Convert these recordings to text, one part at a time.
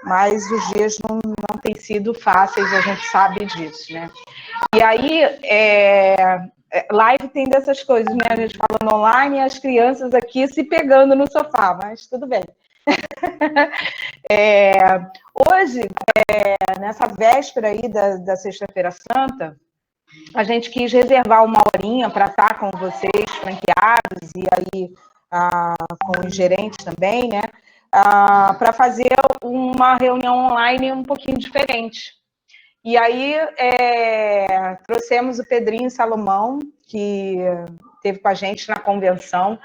Mas os dias não têm sido fáceis, a gente sabe disso, né? E aí, live tem dessas coisas, né? A gente falando online e as crianças aqui se pegando no sofá, mas tudo bem. Hoje, nessa véspera aí da Sexta-feira Santa, a gente quis reservar uma horinha para estar com vocês, franqueados, e aí com os gerentes também, né? Para fazer uma reunião online um pouquinho diferente. E aí trouxemos o Pedrinho Salomão, que esteve com a gente na convenção,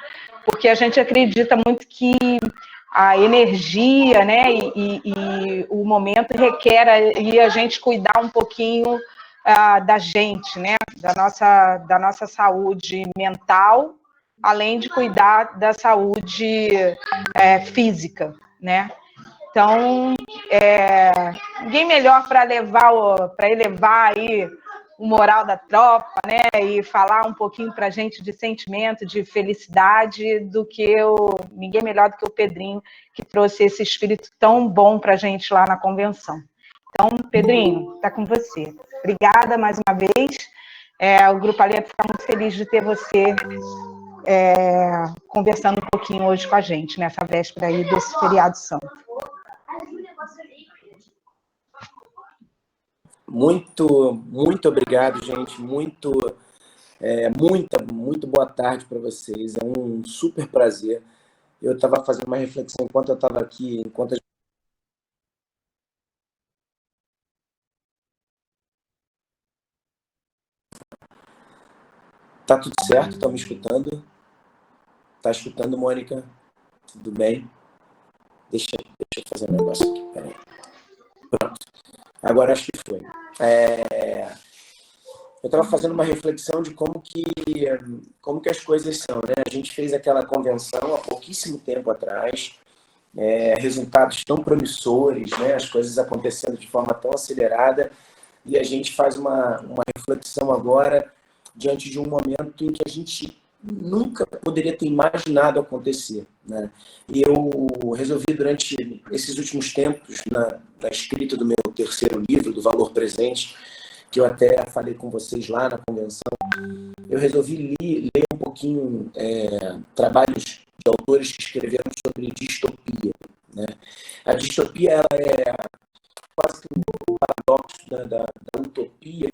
porque a gente acredita muito que a energia, né, e o momento requer a gente cuidar um pouquinho da gente, né, da nossa saúde mental, além de cuidar da saúde física, né? Então, ninguém melhor para elevar aí o moral da tropa, né? E falar um pouquinho para a gente de sentimento, de felicidade, ninguém melhor do que o Pedrinho, que trouxe esse espírito tão bom para a gente lá na convenção. Então, Pedrinho, está com você. Obrigada mais uma vez. O Grupo Alento fica muito feliz de ter você conversando um pouquinho hoje com a gente, nessa véspera aí desse feriado santo. Muito obrigado, gente. Muito boa tarde para vocês. É um super prazer. Eu estava fazendo uma reflexão enquanto eu estava aqui, Tá tudo certo? Estão me escutando? Tá escutando, Mônica? Tudo bem? Deixa eu fazer um negócio aqui. Peraí. Pronto. Agora acho que foi. Eu estava fazendo uma reflexão de como que as coisas são, né? A gente fez aquela convenção há pouquíssimo tempo atrás, resultados tão promissores, né? As coisas acontecendo de forma tão acelerada, e a gente faz uma reflexão agora diante de um momento em que a gente nunca poderia ter imaginado acontecer, né? E eu resolvi, durante esses últimos tempos, na escrita do meu terceiro livro, do Valor Presente, que eu até falei com vocês lá na convenção, eu resolvi ler um pouquinho trabalhos de autores que escreveram sobre distopia, né? A distopia, ela é quase que um paradoxo, né, da utopia,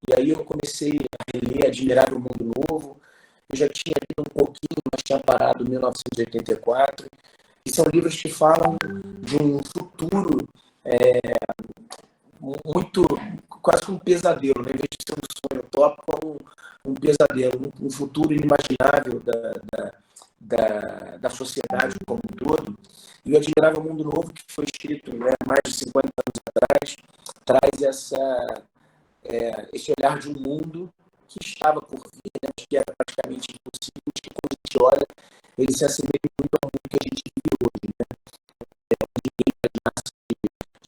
e aí eu comecei a reler Admirável Mundo Novo. Eu já tinha lido um pouquinho, mas tinha parado em 1984, e são livros que falam de um futuro muito, quase que um pesadelo, né? Em vez de ser um sonho utópico, um pesadelo, um futuro inimaginável da sociedade como um todo. E o Admirável Mundo Novo, que foi escrito, né, mais de 50 anos atrás, traz esse olhar de um mundo que estava por vir, né, que era praticamente impossível, que quando a gente olha, ele se assemelha muito ao mundo que a gente vive hoje, né?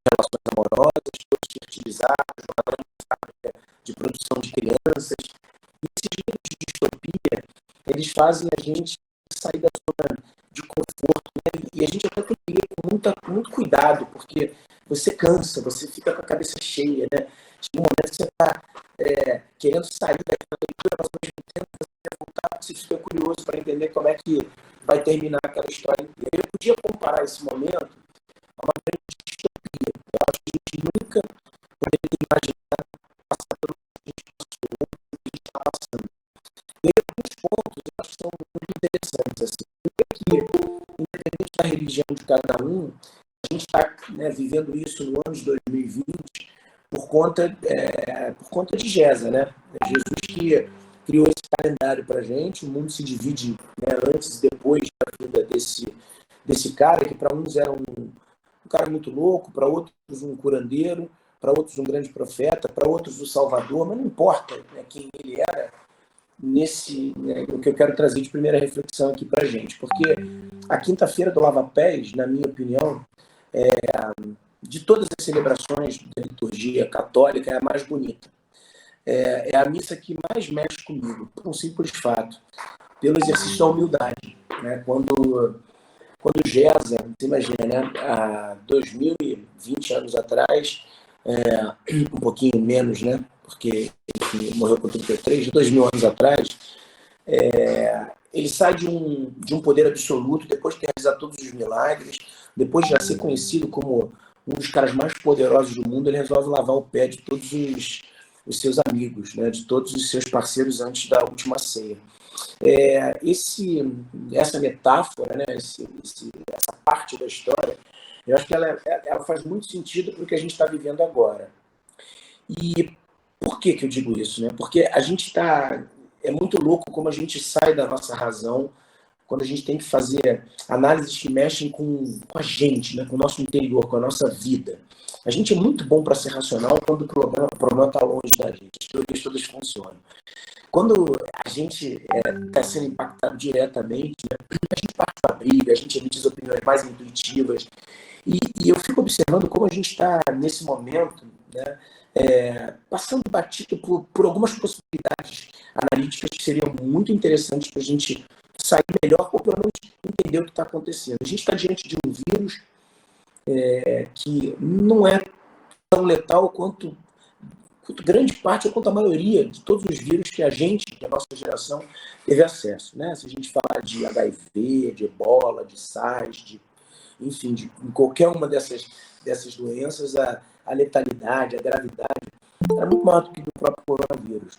Relações amorosas, todos fertilizados, uma grande fábrica de produção de crianças. E esses livros de distopia, eles fazem a gente sair da zona de conforto, né? E a gente até tem que ler com muito cuidado, porque você cansa, você fica com a cabeça cheia, né? Chega um momento que você está querendo sair daquela leitura, mas ao mesmo tempo você quer voltar, você fica curioso para entender como é que vai terminar aquela história inteira. Eu podia comparar esse momento a uma grande distopia. Eu acho que a gente nunca poderia ter imaginado passar pelo que a gente passou, o que a gente está passando. E aí, alguns pontos eu acho que são muito interessantes. Assim. Primeiro que, independente da religião de cada um, a gente está, né, vivendo isso no ano de 2020 por conta de Gesa, né? É Jesus que criou esse calendário para a gente. O mundo se divide, né, antes e depois da vida desse cara, que para uns era um cara muito louco, para outros um curandeiro, para outros um grande profeta, para outros o Salvador, mas não importa, né, quem ele era, o que eu quero trazer de primeira reflexão aqui para a gente, porque a quinta-feira do Lava Pés, na minha opinião, de todas as celebrações da liturgia católica, é a mais bonita. É a missa que mais mexe comigo, por um simples fato, pelo exercício da humildade, né? Quando quando o GESA, você imagina, né? Há 2020 anos atrás, um pouquinho menos, né? Porque ele morreu com 33, 2000 anos atrás, ele sai de um poder absoluto, depois de ter realizado todos os milagres, depois de já ser conhecido como um dos caras mais poderosos do mundo, ele resolve lavar o pé de todos os seus amigos, né? De todos os seus parceiros antes da última ceia. Essa metáfora, né? Essa parte da história, eu acho que ela faz muito sentido para o que a gente está vivendo agora. E por que eu digo isso? Né? Porque a gente está... É muito louco como a gente sai da nossa razão quando a gente tem que fazer análises que mexem com a gente, né? Com o nosso interior, com a nossa vida. A gente é muito bom para ser racional quando o problema está longe da gente. As teorias todas funcionam. Quando a gente está sendo impactado diretamente, né? A gente parte para a briga, a gente emite as opiniões mais intuitivas. E eu fico observando como a gente está, nesse momento, né? Passando batido por algumas possibilidades analíticas que seriam muito interessantes para a gente sair melhor, ou pelo menos entender o que está acontecendo. A gente está diante de um vírus que não é tão letal quanto grande parte, ou quanto a maioria de todos os vírus que a nossa geração, teve acesso. Né? Se a gente falar de HIV, de Ebola, de SARS, enfim, de qualquer uma dessas doenças, a letalidade, a gravidade era muito maior do que do próprio coronavírus.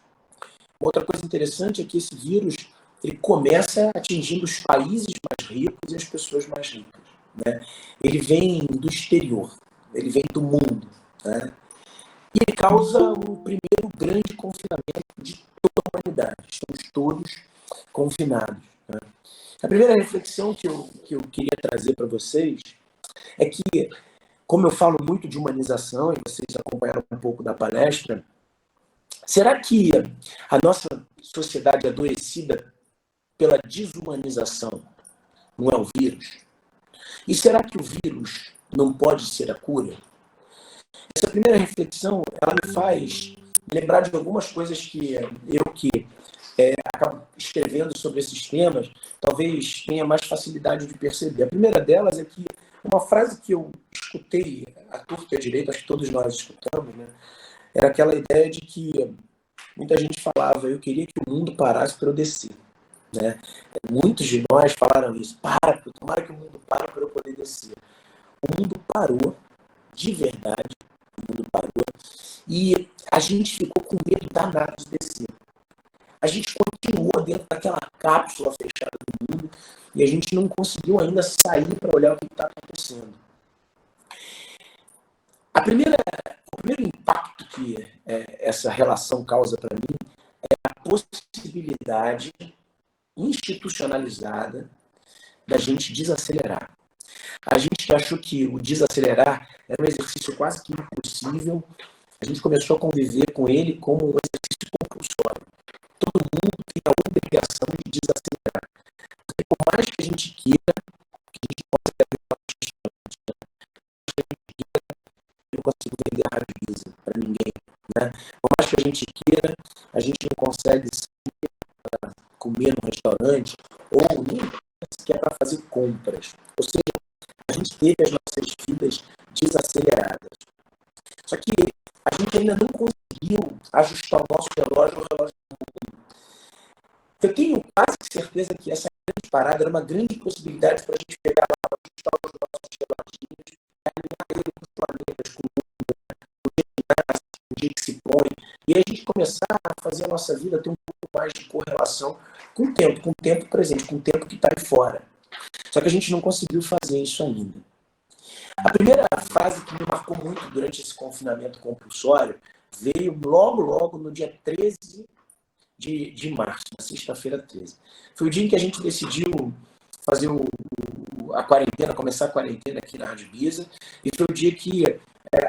Outra coisa interessante é que esse vírus ele começa atingindo os países mais ricos e as pessoas mais ricas. Né? Ele vem do exterior, ele vem do mundo. Né? E ele causa um primeiro grande confinamento de toda a humanidade. Estamos todos confinados. Né? A primeira reflexão que eu queria trazer para vocês é que, como eu falo muito de humanização, e vocês acompanharam um pouco da palestra, será que a nossa sociedade adoecida pela desumanização não é o vírus? E será que o vírus não pode ser a cura? Essa primeira reflexão, ela me faz lembrar de algumas coisas que acabo escrevendo sobre esses temas, talvez tenha mais facilidade de perceber. A primeira delas é que uma frase que eu escutei à torta e à direita, acho que todos nós escutamos, né? Era aquela ideia de que muita gente falava, eu queria que o mundo parasse para eu descer. Né? Muitos de nós falaram isso, tomara que o mundo pare para eu poder descer. O mundo parou, de verdade, o mundo parou, e a gente ficou com medo danado de descer. A gente continuou dentro daquela cápsula fechada do mundo e a gente não conseguiu ainda sair para olhar o que está acontecendo. O primeiro impacto que essa relação causa para mim é a possibilidade institucionalizada da gente desacelerar. A gente que achou que o desacelerar era um exercício quase que impossível, a gente começou a conviver com ele como um exercício compulsório. Todo mundo tem a obrigação de desacelerar. Porque por mais que a gente queira, que a gente possa eu não consigo vender Radvisa para ninguém. Né? Por mais que a gente queira, a gente não consegue comer num restaurante ou nem sequer para fazer compras. Ou seja, a gente teve as nossas vidas desaceleradas. Só que a gente ainda não conseguiu ajustar o nosso relógio ao relógio do mundo. Eu tenho quase certeza que essa grande parada era uma grande possibilidade para a gente pegar lá, ajustar os nossos reloginhos, alinhar ele com os planetas, com o dia que se põe, e a gente começar a fazer a nossa vida ter um pouco mais de correlação com o tempo presente, com o tempo que está aí fora. Só que a gente não conseguiu fazer isso ainda. A primeira frase que me marcou muito durante esse confinamento compulsório veio logo no dia 13 de março, na sexta-feira 13. Foi o dia em que a gente decidiu fazer a quarentena, começar a quarentena aqui na Rádio Bisa, e foi o dia que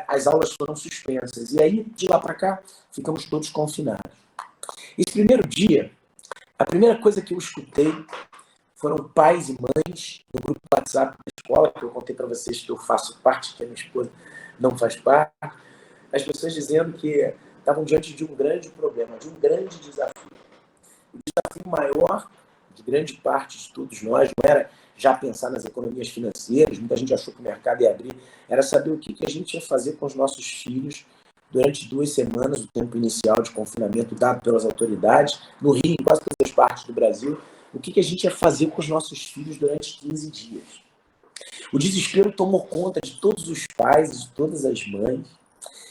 as aulas foram suspensas. E aí, de lá para cá, ficamos todos confinados. Esse primeiro dia, a primeira coisa que eu escutei foram pais e mães no grupo WhatsApp da escola, que eu contei para vocês que eu faço parte, que a minha esposa não faz parte, as pessoas dizendo que estavam diante de um grande problema, de um grande desafio. O desafio maior de grande parte de todos nós não era já pensar nas economias financeiras, muita gente achou que o mercado ia abrir, era saber o que a gente ia fazer com os nossos filhos durante 2 semanas, o tempo inicial de confinamento dado pelas autoridades, no Rio, em quase todas as partes do Brasil, o que a gente ia fazer com os nossos filhos durante 15 dias. O desespero tomou conta de todos os pais e de todas as mães,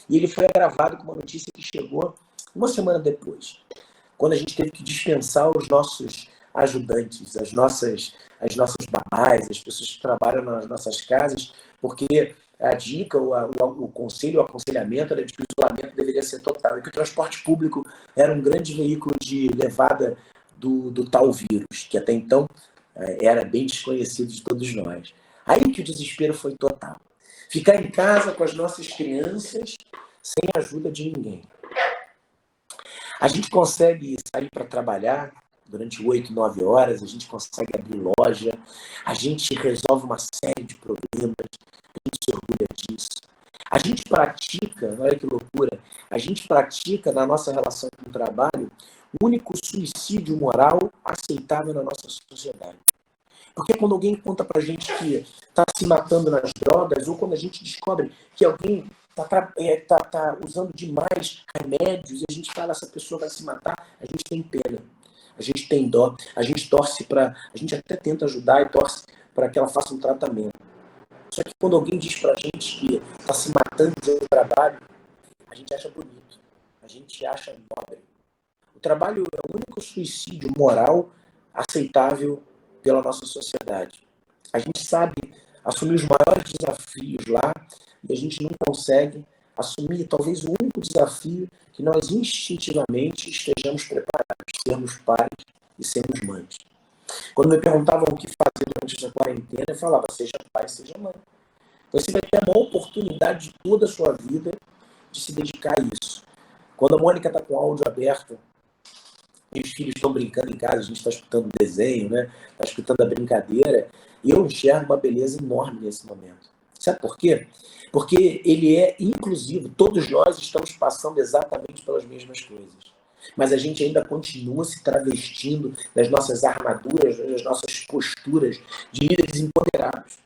e ele foi agravado com uma notícia que chegou uma semana depois, quando a gente teve que dispensar os nossos ajudantes, as nossas babás, as pessoas que trabalham nas nossas casas, porque a dica, o conselho, o aconselhamento era de que o isolamento deveria ser total, e que o transporte público era um grande veículo de levada do tal vírus, que até então era bem desconhecido de todos nós. Aí que o desespero foi total. Ficar em casa com as nossas crianças sem a ajuda de ninguém. A gente consegue sair para trabalhar durante 8, 9 horas, a gente consegue abrir loja, a gente resolve uma série de problemas, a gente se orgulha disso. A gente pratica, olha que loucura, a gente pratica na nossa relação com o trabalho o único suicídio moral aceitável na nossa sociedade. Porque quando alguém conta pra gente que está se matando nas drogas, ou quando a gente descobre que alguém tá usando demais remédios, e a gente fala, essa pessoa vai se matar, a gente tem pena, a gente tem dó, a gente torce para, a gente até tenta ajudar e torce para que ela faça um tratamento. Só que quando alguém diz pra gente que está se matando de trabalho, a gente acha bonito, a gente acha nobre. O trabalho é o único suicídio moral aceitável pela nossa sociedade. A gente sabe assumir os maiores desafios lá e a gente não consegue assumir talvez o único desafio que nós instintivamente estejamos preparados, sermos pais e sermos mães. Quando me perguntavam o que fazer durante essa quarentena, eu falava, seja pai, seja mãe. Você vai ter a maior oportunidade de toda a sua vida de se dedicar a isso. Quando a Mônica está com o áudio aberto, e os filhos estão brincando em casa, a gente está escutando o desenho, né? Está escutando a brincadeira, e eu enxergo uma beleza enorme nesse momento. Sabe por quê? Porque ele é inclusivo, todos nós estamos passando exatamente pelas mesmas coisas. Mas a gente ainda continua se travestindo das nossas armaduras, das nossas posturas de líderes empoderados.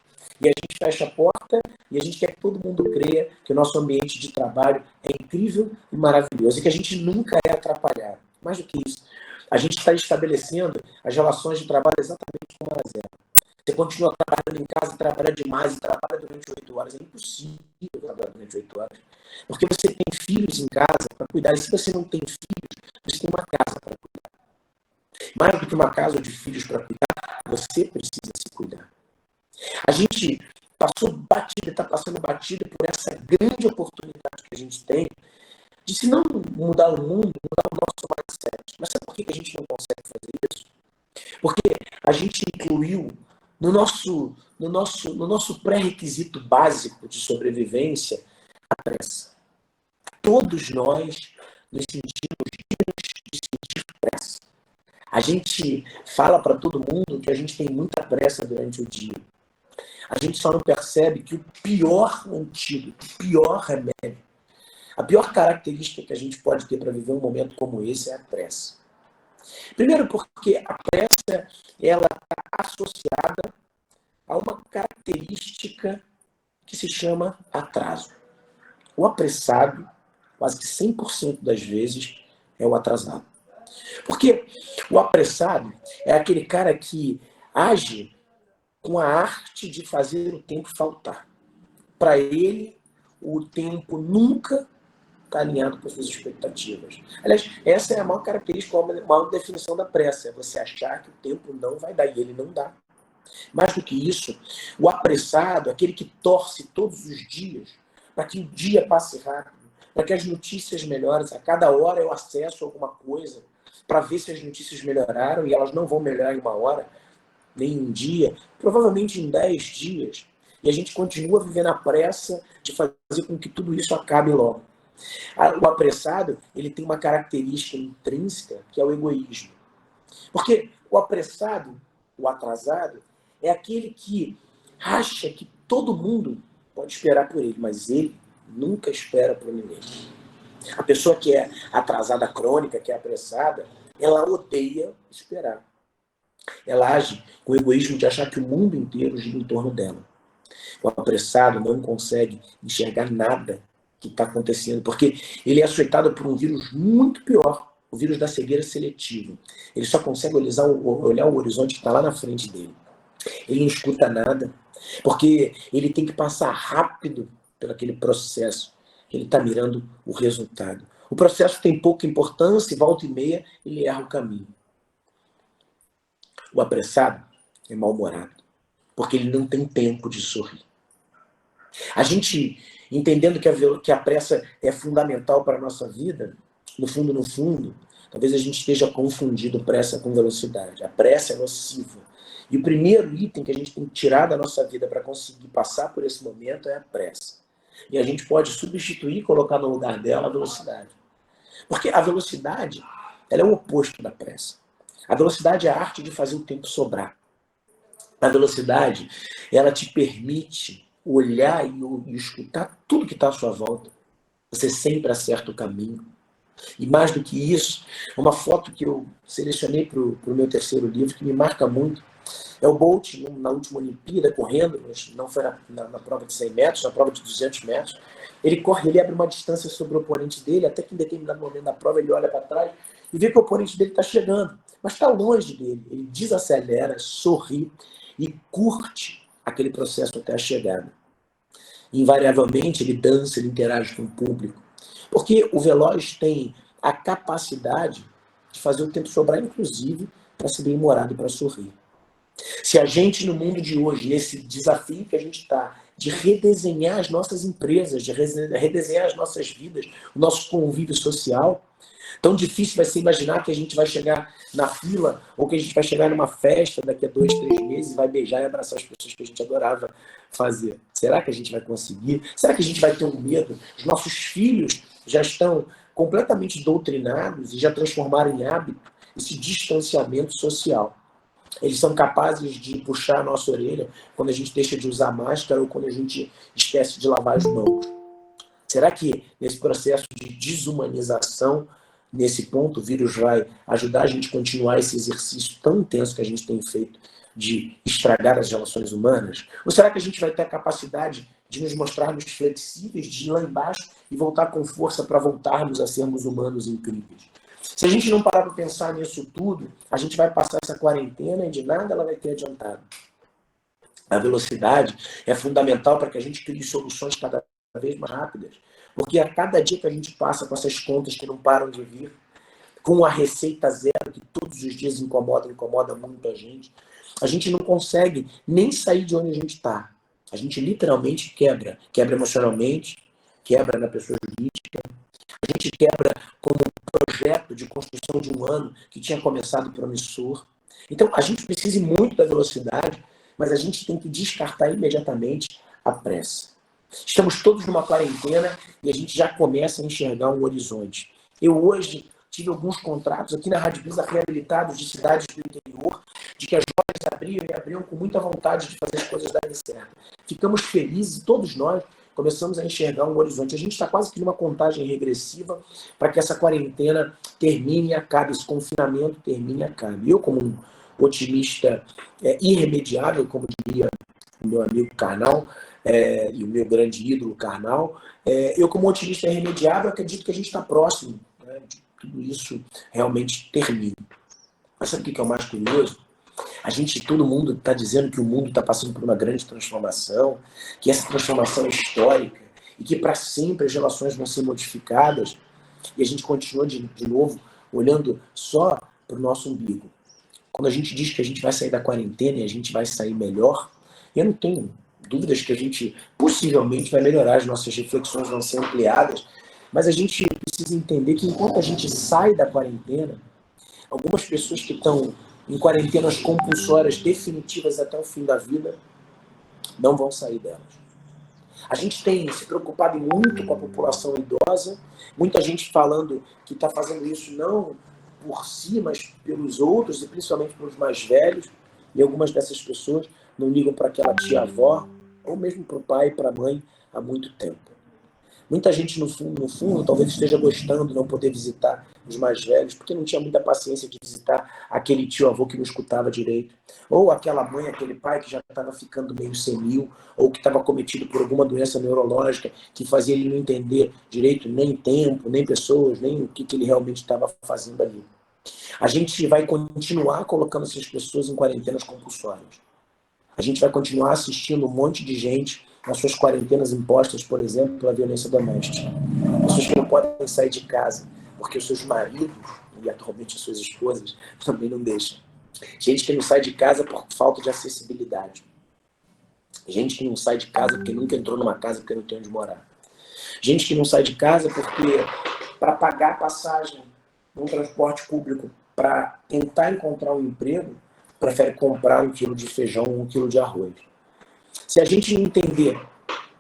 E a gente fecha a porta e a gente quer que todo mundo creia que o nosso ambiente de trabalho é incrível e maravilhoso e que a gente nunca é atrapalhado. Mais do que isso, a gente está estabelecendo as relações de trabalho exatamente como elas eram. Você continua trabalhando em casa, trabalha demais e trabalha durante 8 horas. É impossível trabalhar durante 8 horas. Porque você tem filhos em casa para cuidar. E se você não tem filhos, você tem uma casa para cuidar. Mais do que uma casa de filhos para cuidar, você precisa se cuidar. A gente passou batido, está passando batido por essa grande oportunidade que a gente tem de, se não mudar o mundo, mudar o nosso mindset. Mas sabe por que a gente não consegue fazer isso? Porque a gente incluiu no nosso pré-requisito básico de sobrevivência a pressa. Todos nós nos sentimos dignos de sentir pressa. A gente fala para todo mundo que a gente tem muita pressa durante o dia. A gente só não percebe que o pior antídoto, o pior remédio, a pior característica que a gente pode ter para viver um momento como esse é a pressa. Primeiro porque a pressa ela está associada a uma característica que se chama atraso. O apressado, quase que 100% das vezes, é o atrasado. Porque o apressado é aquele cara que age com a arte de fazer o tempo faltar. Para ele, o tempo nunca está alinhado com as suas expectativas. Aliás, essa é a maior característica, a maior definição da pressa. É você achar que o tempo não vai dar, e ele não dá. Mais do que isso, o apressado, aquele que torce todos os dias para que o dia passe rápido, para que as notícias melhorem. A cada hora eu acesso alguma coisa para ver se as notícias melhoraram, e elas não vão melhorar em 1 hora, nem em 1 dia, provavelmente em 10 dias. E a gente continua vivendo a pressa de fazer com que tudo isso acabe logo. O apressado, ele tem uma característica intrínseca, que é o egoísmo. Porque o apressado, o atrasado, é aquele que acha que todo mundo pode esperar por ele, mas ele nunca espera por ninguém. A pessoa que é atrasada crônica, que é apressada, ela odeia esperar. Ela age com o egoísmo de achar que o mundo inteiro gira em torno dela. O apressado não consegue enxergar nada que está acontecendo, porque ele é açoitado por um vírus muito pior, o vírus da cegueira seletiva. Ele só consegue olhar o horizonte que está lá na frente dele. Ele não escuta nada, porque ele tem que passar rápido por aquele processo. Ele está mirando o resultado. O processo tem pouca importância e volta e meia ele erra o caminho. O apressado é mal-humorado, porque ele não tem tempo de sorrir. A gente, entendendo que a pressa é fundamental para a nossa vida, no fundo, talvez a gente esteja confundindo pressa com velocidade. A pressa é nociva. E o primeiro item que a gente tem que tirar da nossa vida para conseguir passar por esse momento é a pressa. E a gente pode substituir e colocar no lugar dela a velocidade. Porque a velocidade, ela é o oposto da pressa. A velocidade é a arte de fazer o tempo sobrar. A velocidade, ela te permite olhar e escutar tudo que está à sua volta. Você sempre acerta o caminho. E mais do que isso, uma foto que eu selecionei para o meu terceiro livro, que me marca muito, é o Bolt na última Olimpíada, correndo, mas não foi na prova de 100 metros, na prova de 200 metros. Ele corre, ele abre uma distância sobre o oponente dele, até que em determinado momento da prova ele olha para trás e vê que o oponente dele está chegando, mas está longe dele. Ele desacelera, sorri e curte aquele processo até a chegada. Invariavelmente ele dança, ele interage com o público. Porque o veloz tem a capacidade de fazer o tempo sobrar, inclusive, para ser bem-humorado e para sorrir. Se a gente, no mundo de hoje, nesse desafio que a gente está, de redesenhar as nossas empresas, de redesenhar as nossas vidas, o nosso convívio social, tão difícil vai ser imaginar que a gente vai chegar na fila ou que a gente vai chegar numa festa daqui a 2, 3 meses e vai beijar e abraçar as pessoas que a gente adorava fazer. Será que a gente vai conseguir? Será que a gente vai ter um medo? Os nossos filhos já estão completamente doutrinados e já transformaram em hábito esse distanciamento social. Eles são capazes de puxar a nossa orelha quando a gente deixa de usar máscara ou quando a gente esquece de lavar as mãos. Será que nesse processo de desumanização, nesse ponto, o vírus vai ajudar a gente a continuar esse exercício tão intenso que a gente tem feito de estragar as relações humanas? Ou será que a gente vai ter a capacidade de nos mostrarmos flexíveis, de ir lá embaixo e voltar com força para voltarmos a sermos humanos incríveis? Se a gente não parar para pensar nisso tudo, a gente vai passar essa quarentena e de nada ela vai ter adiantado. A velocidade é fundamental para que a gente crie soluções cada vez mais rápidas, porque a cada dia que a gente passa com essas contas que não param de vir, com a receita zero que todos os dias incomoda muito a gente não consegue nem sair de onde a gente está. A gente literalmente quebra emocionalmente, quebra na pessoa jurídica, a gente quebra como um projeto de construção de um ano que tinha começado promissor. Então, a gente precisa muito da velocidade, mas a gente tem que descartar imediatamente a pressa. Estamos todos numa quarentena e a gente já começa a enxergar um horizonte. Eu hoje tive alguns contratos aqui na Rádio Bisa reabilitados de cidades do interior, de que as lojas abriam com muita vontade de fazer as coisas darem certo. Ficamos felizes, todos nós começamos a enxergar um horizonte. A gente está quase que numa contagem regressiva para que essa quarentena termine e acabe, esse confinamento termine e acabe. Eu, como um otimista irremediável, como diria o meu amigo Karnal, e o meu grande ídolo Karnal, eu, como otimista irremediável, acredito que a gente está próximo, né, de tudo isso realmente termine. Mas sabe o que é o mais curioso? Todo mundo está dizendo que o mundo está passando por uma grande transformação, que essa transformação é histórica e que para sempre as relações vão ser modificadas, e a gente continua de novo olhando só para o nosso umbigo. Quando a gente diz que a gente vai sair da quarentena e a gente vai sair melhor, eu não tenho dúvidas que a gente possivelmente vai melhorar, as nossas reflexões vão ser ampliadas, mas a gente precisa entender que enquanto a gente sai da quarentena, algumas pessoas que estão em quarentenas compulsórias definitivas até o fim da vida não vão sair delas. A gente tem se preocupado muito com a população idosa, muita gente falando que está fazendo isso não por si, mas pelos outros, e principalmente pelos mais velhos, e algumas dessas pessoas não ligam para aquela tia-avó, ou mesmo para o pai e para a mãe há muito tempo. Muita gente, no fundo, talvez esteja gostando de não poder visitar os mais velhos, porque não tinha muita paciência de visitar aquele tio-avô que não escutava direito, ou aquela mãe, aquele pai que já estava ficando meio senil, ou que estava cometido por alguma doença neurológica que fazia ele não entender direito nem tempo, nem pessoas, nem o que ele realmente estava fazendo ali. A gente vai continuar colocando essas pessoas em quarentenas compulsórias. A gente vai continuar assistindo um monte de gente nas suas quarentenas impostas, por exemplo, pela violência doméstica. Pessoas que não podem sair de casa porque os seus maridos, e atualmente as suas esposas, também não deixam. Gente que não sai de casa por falta de acessibilidade. Gente que não sai de casa porque nunca entrou numa casa porque não tem onde morar. Gente que não sai de casa porque, para pagar a passagem num transporte público, para tentar encontrar um emprego, prefere comprar 1 quilo de feijão ou 1 quilo de arroz. Se a gente entender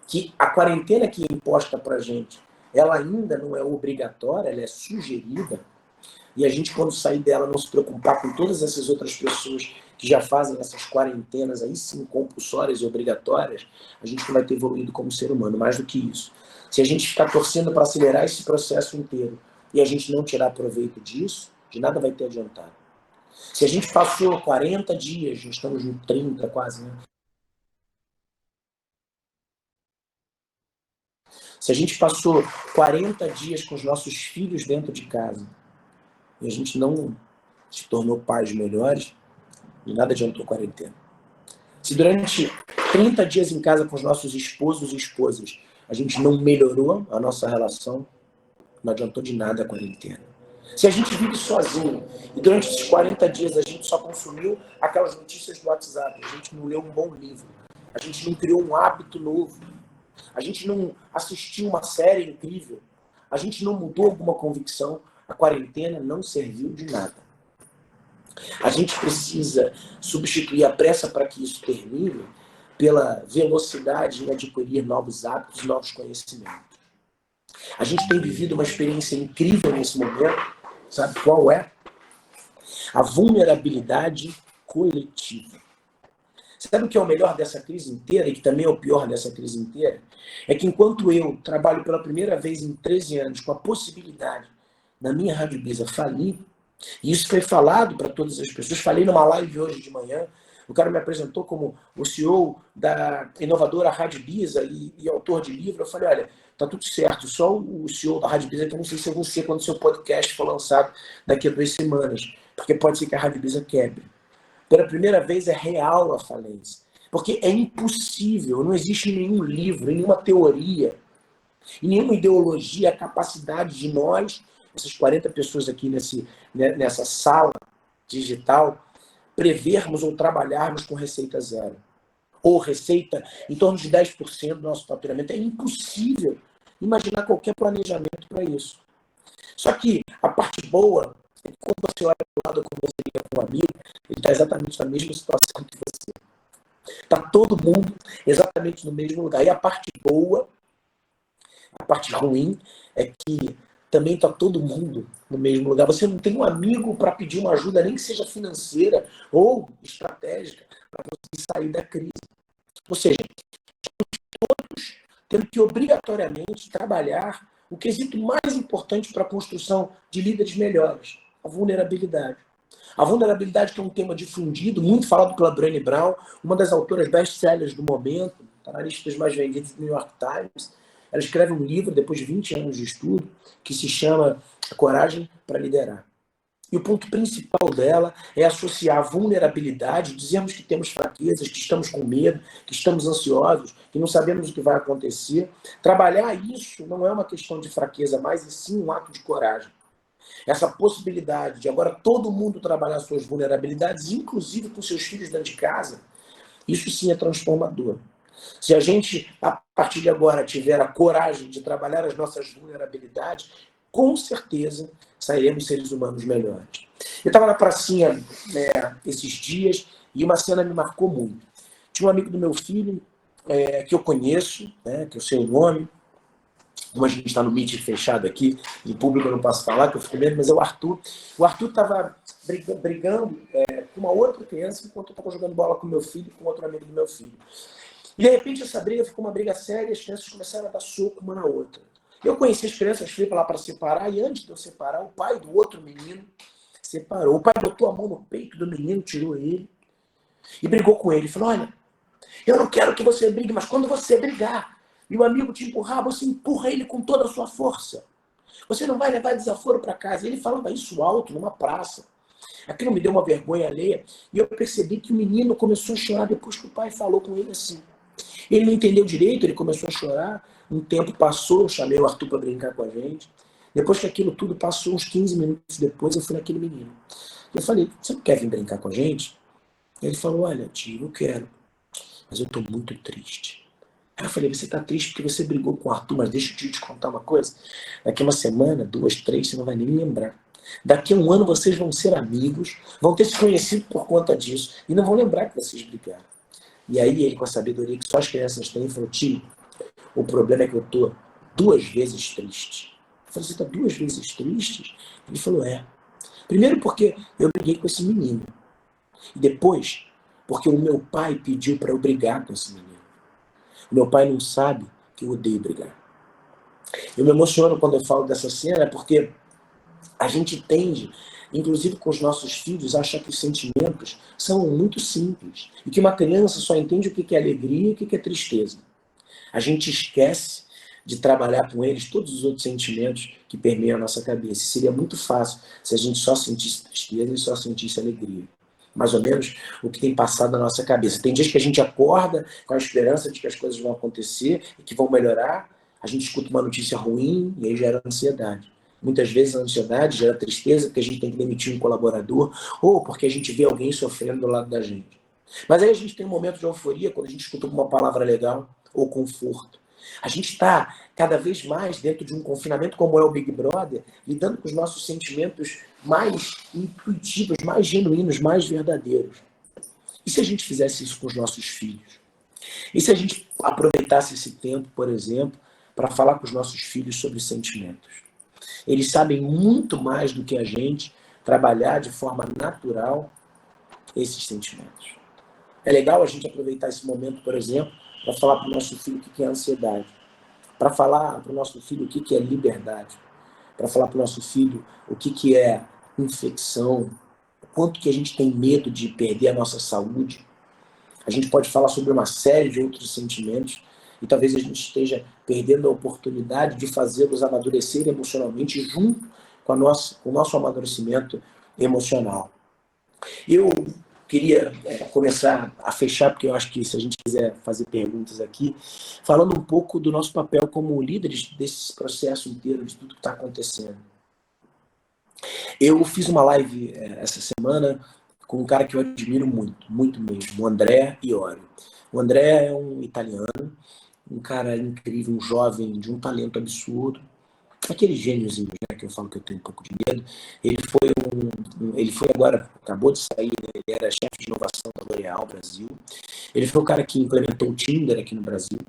que a quarentena que é imposta para a gente, ela ainda não é obrigatória, ela é sugerida, e a gente, quando sair dela, não se preocupar com todas essas outras pessoas que já fazem essas quarentenas aí sim compulsórias e obrigatórias, a gente não vai ter evoluído como ser humano, mais do que isso. Se a gente ficar torcendo para acelerar esse processo inteiro e a gente não tirar proveito disso, de nada vai ter adiantado. Se a gente passou 40 dias, já estamos no 30 quase, né? Se a gente passou 40 dias com os nossos filhos dentro de casa e a gente não se tornou pais melhores, de nada adiantou a quarentena. Se durante 30 dias em casa com os nossos esposos e esposas a gente não melhorou a nossa relação, não adiantou de nada a quarentena. Se a gente vive sozinho e durante esses 40 dias a gente só consumiu aquelas notícias do WhatsApp, a gente não leu um bom livro, a gente não criou um hábito novo, a gente não assistiu uma série incrível, a gente não mudou alguma convicção, a quarentena não serviu de nada. A gente precisa substituir a pressa para que isso termine pela velocidade em adquirir novos hábitos e novos conhecimentos. A gente tem vivido uma experiência incrível nesse momento, sabe qual é? A vulnerabilidade coletiva. Sabe o que é o melhor dessa crise inteira e que também é o pior dessa crise inteira? É que enquanto eu trabalho pela primeira vez em 13 anos com a possibilidade da minha Rádio Bisa falir, e isso foi falado para todas as pessoas, falei numa live hoje de manhã, o cara me apresentou como o CEO da inovadora Rádio Bisa e autor de livro, eu falei, olha, tá tudo certo, só o CEO da Rádio Bisa, que eu não sei se é você quando o seu podcast for lançado daqui a 2 semanas, porque pode ser que a Rádio Bisa quebre. Pela primeira vez é real a falência. Porque é impossível, não existe nenhum livro, nenhuma teoria, nenhuma ideologia a capacidade de nós, essas 40 pessoas aqui nessa sala digital, prevermos ou trabalharmos com receita zero. Ou receita em torno de 10% do nosso faturamento. É impossível imaginar qualquer planejamento para isso. Só que a parte boa é que quando você olha para o lado como você liga com um amigo, ele está exatamente na mesma situação que você. Está todo mundo exatamente no mesmo lugar. E a parte boa, a parte ruim, é que também está todo mundo no mesmo lugar. Você não tem um amigo para pedir uma ajuda, nem que seja financeira ou estratégica, para conseguir sair da crise. Ou seja, todos temos que obrigatoriamente trabalhar o quesito mais importante para a construção de líderes melhores, a vulnerabilidade. A vulnerabilidade, que é um tema difundido, muito falado pela Brené Brown, uma das autoras best-sellers do momento, está na lista das mais vendidas do New York Times. Ela escreve um livro, depois de 20 anos de estudo, que se chama A Coragem para Liderar. E o ponto principal dela é associar a vulnerabilidade, dizermos que temos fraquezas, que estamos com medo, que estamos ansiosos, que não sabemos o que vai acontecer. Trabalhar isso não é uma questão de fraqueza mais, e sim um ato de coragem. Essa possibilidade de agora todo mundo trabalhar suas vulnerabilidades, inclusive com seus filhos dentro de casa, isso sim é transformador. Se a gente, a partir de agora, tiver a coragem de trabalhar as nossas vulnerabilidades, com certeza sairemos seres humanos melhores. Eu estava na pracinha esses dias e uma cena me marcou muito. Tinha um amigo do meu filho, que eu conheço, que eu sei o nome. Como a gente está no meeting fechado aqui, em público eu não posso falar, que eu fico medo, mas é o Arthur. O Arthur estava brigando com uma outra criança enquanto eu estava jogando bola com meu filho e com outro amigo do meu filho. E de repente essa briga ficou uma briga séria, as crianças começaram a dar soco uma na outra. Eu conheci as crianças, fui lá para separar, e antes de eu separar, o pai do outro menino separou. O pai botou a mão no peito do menino, tirou ele e brigou com ele. Falou, olha, eu não quero que você brigue, mas quando você brigar e o amigo te empurrar, você empurra ele com toda a sua força. Você não vai levar desaforo para casa. Ele falava isso alto, numa praça. Aquilo me deu uma vergonha alheia. E eu percebi que o menino começou a chorar depois que o pai falou com ele assim. Ele não entendeu direito, ele começou a chorar. Um tempo passou, eu chamei o Arthur para brincar com a gente. Depois que aquilo tudo passou, uns 15 minutos depois, eu fui naquele menino. Eu falei, você não quer vir brincar com a gente? Ele falou, olha, tio, eu quero. Mas eu estou muito triste. Aí eu falei, você está triste porque você brigou com o Arthur, mas deixa eu te contar uma coisa. Daqui uma semana, 2, 3, você não vai nem lembrar. Daqui a um ano vocês vão ser amigos, vão ter se conhecido por conta disso, e não vão lembrar que vocês brigaram. E aí ele, com a sabedoria que só as crianças têm, falou, tio, o problema é que eu estou 2 vezes triste. Eu falei, você está 2 vezes triste? Ele falou, é. Primeiro porque eu briguei com esse menino. E depois, porque o meu pai pediu para eu brigar com esse menino. O meu pai não sabe que eu odeio brigar. Eu me emociono quando eu falo dessa cena, porque a gente tende, inclusive com os nossos filhos, a achar que os sentimentos são muito simples. E que uma criança só entende o que é alegria e o que é tristeza. A gente esquece de trabalhar com eles todos os outros sentimentos que permeiam a nossa cabeça. Seria muito fácil se a gente só sentisse tristeza e só sentisse alegria. Mais ou menos o que tem passado na nossa cabeça. Tem dias que a gente acorda com a esperança de que as coisas vão acontecer e que vão melhorar. A gente escuta uma notícia ruim e aí gera ansiedade. Muitas vezes a ansiedade gera tristeza porque a gente tem que demitir um colaborador ou porque a gente vê alguém sofrendo do lado da gente. Mas aí a gente tem um momento de euforia quando a gente escuta uma palavra legal ou conforto. A gente está cada vez mais dentro de um confinamento como é o Big Brother, lidando com os nossos sentimentos mais intuitivos, mais genuínos, mais verdadeiros. E se a gente fizesse isso com os nossos filhos? E se a gente aproveitasse esse tempo, por exemplo, para falar com os nossos filhos sobre sentimentos? Eles sabem muito mais do que a gente trabalhar de forma natural esses sentimentos. É legal a gente aproveitar esse momento, por exemplo, para falar para o nosso filho o que é ansiedade, para falar para o nosso filho o que é liberdade, para falar para o nosso filho o que é infecção, o quanto que a gente tem medo de perder a nossa saúde. A gente pode falar sobre uma série de outros sentimentos e talvez a gente esteja perdendo a oportunidade de fazê-los amadurecer emocionalmente junto com o nosso amadurecimento emocional. Eu queria começar a fechar, porque eu acho que se a gente quiser fazer perguntas aqui, falando um pouco do nosso papel como líderes desse processo inteiro, de tudo que está acontecendo. Eu fiz uma live essa semana com um cara que eu admiro muito, muito mesmo, o André Iorio. O André é um italiano, um cara incrível, um jovem de um talento absurdo, aquele gêniozinho, né, que eu falo que eu tenho um pouco de medo. Ele foi agora, acabou de sair, né, ele era chefe de inovação da L'Oréal Brasil. Ele foi o cara que implementou o Tinder aqui no Brasil.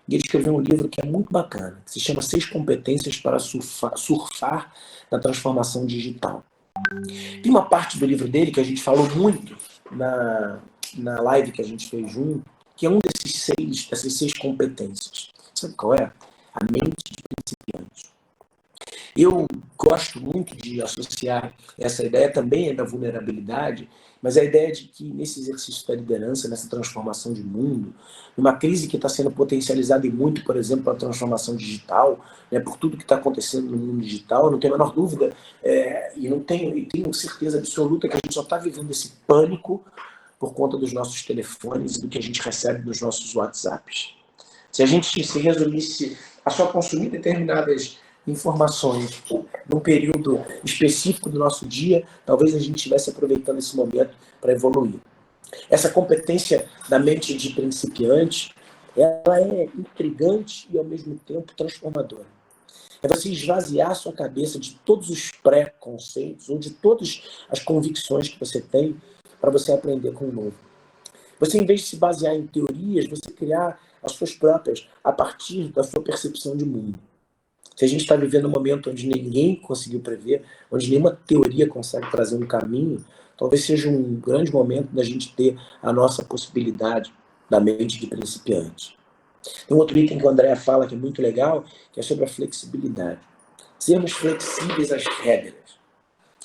E ele escreveu um livro que é muito bacana, que se chama 6 competências para surfar na transformação digital. Tem uma parte do livro dele que a gente falou muito na live que a gente fez junto, que é dessas 6 competências. Sabe qual é? A mente de principiante. Eu gosto muito de associar essa ideia também da vulnerabilidade, mas a ideia de que nesse exercício da liderança, nessa transformação de mundo, numa crise que está sendo potencializada e muito, por exemplo, pela transformação digital, né, por tudo que está acontecendo no mundo digital, não tenho a menor dúvida, e tenho certeza absoluta que a gente só está vivendo esse pânico por conta dos nossos telefones e do que a gente recebe dos nossos WhatsApps. Se a gente se resumisse a só consumir determinadas informações num período específico do nosso dia, talvez a gente estivesse aproveitando esse momento para evoluir. Essa competência da mente de principiante, ela é intrigante e ao mesmo tempo transformadora. É você esvaziar a sua cabeça de todos os pré-conceitos ou de todas as convicções que você tem para você aprender com o novo. Você, em vez de se basear em teorias, você criar as suas próprias a partir da sua percepção de mundo. Se a gente está vivendo um momento onde ninguém conseguiu prever, onde nenhuma teoria consegue trazer um caminho, talvez seja um grande momento da gente ter a nossa possibilidade da mente de principiante. Tem um outro item que o André fala que é muito legal, que é sobre a flexibilidade. Sermos flexíveis às regras.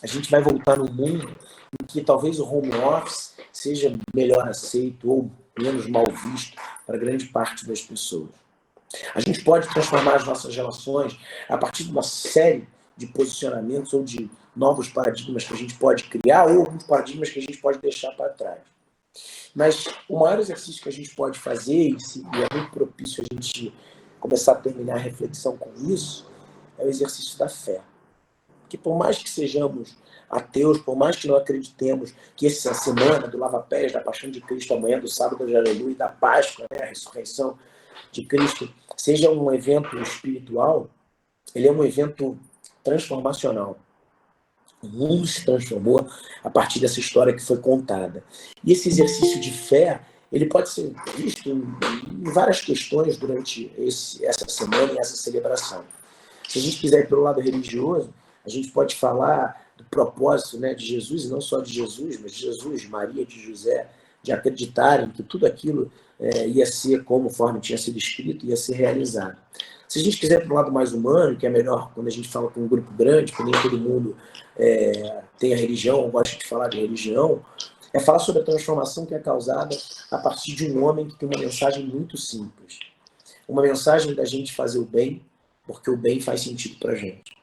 A gente vai voltar num mundo em que talvez o home office seja melhor aceito ou menos mal visto para grande parte das pessoas. A gente pode transformar as nossas relações a partir de uma série de posicionamentos ou de novos paradigmas que a gente pode criar ou alguns paradigmas que a gente pode deixar para trás. Mas o maior exercício que a gente pode fazer, e é muito propício a gente começar a terminar a reflexão com isso, é o exercício da fé. Porque por mais que sejamos ateus, por mais que não acreditemos que essa semana do lava-pés, da paixão de Cristo, amanhã do sábado de Aleluia e da Páscoa, né, a ressurreição de Cristo, seja um evento espiritual, ele é um evento transformacional. O mundo se transformou a partir dessa história que foi contada. E esse exercício de fé, ele pode ser visto em várias questões durante essa semana e essa celebração. Se a gente quiser ir pelo lado religioso, a gente pode falar do propósito, né, de Jesus, e não só de Jesus, mas de Jesus, de Maria, de José, de acreditarem que tudo aquilo ia ser conforme tinha sido escrito, ia ser realizado. Se a gente quiser para o lado mais humano, que é melhor quando a gente fala com um grupo grande, que nem todo mundo tem a religião, ou gosta de falar de religião, é falar sobre a transformação que é causada a partir de um homem que tem uma mensagem muito simples. Uma mensagem da gente fazer o bem, porque o bem faz sentido para a gente.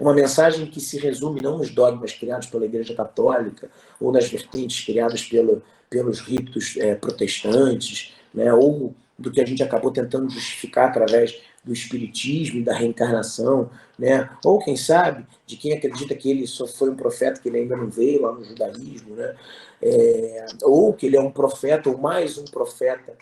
Uma mensagem que se resume não nos dogmas criados pela Igreja Católica ou nas vertentes criadas pelos ritos protestantes, né, ou do que a gente acabou tentando justificar através do espiritismo e da reencarnação, né, ou quem sabe de quem acredita que ele só foi um profeta que ele ainda não veio lá no judaísmo, né, ou que ele é um profeta ou mais um profeta,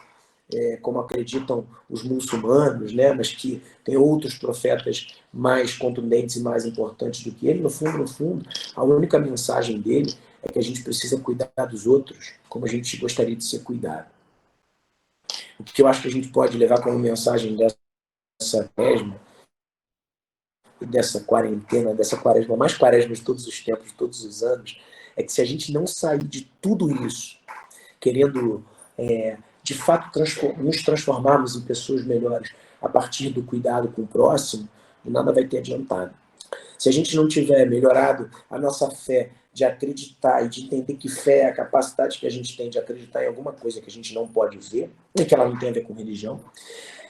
como acreditam os muçulmanos, né, mas que tem outros profetas mais contundentes e mais importantes do que ele. No fundo, a única mensagem dele é que a gente precisa cuidar dos outros como a gente gostaria de ser cuidado. O que eu acho que a gente pode levar como mensagem dessa quaresma, dessa quarentena, dessa quaresma, mais quaresma de todos os tempos, de todos os anos, é que se a gente não sair de tudo isso, querendo de fato nos transformarmos em pessoas melhores a partir do cuidado com o próximo, nada vai ter adiantado. Se a gente não tiver melhorado a nossa fé de acreditar e de entender que fé é a capacidade que a gente tem de acreditar em alguma coisa que a gente não pode ver, e que ela não tem a ver com religião,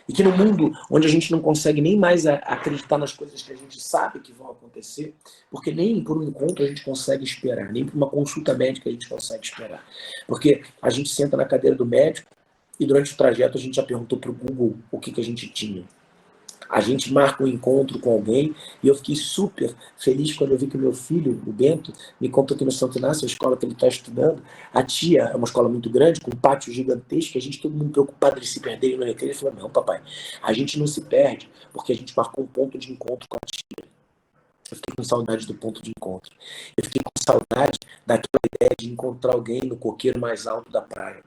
e que no mundo onde a gente não consegue nem mais acreditar nas coisas que a gente sabe que vão acontecer, porque nem por um encontro a gente consegue esperar, nem por uma consulta médica a gente consegue esperar. Porque a gente senta na cadeira do médico e durante o trajeto a gente já perguntou para o Google o que a gente tinha. A gente marca um encontro com alguém e eu fiquei super feliz quando eu vi que o meu filho, o Bento, me contou que no Santo Inácio, a escola que ele está estudando, a tia é uma escola muito grande, com um pátio gigantesco, e a gente todo mundo preocupado de se perder no recreio. Ele falou, não, papai, a gente não se perde, porque a gente marcou um ponto de encontro com a tia. Eu fiquei com saudade do ponto de encontro. Eu fiquei com saudade daquela ideia de encontrar alguém no coqueiro mais alto da praia.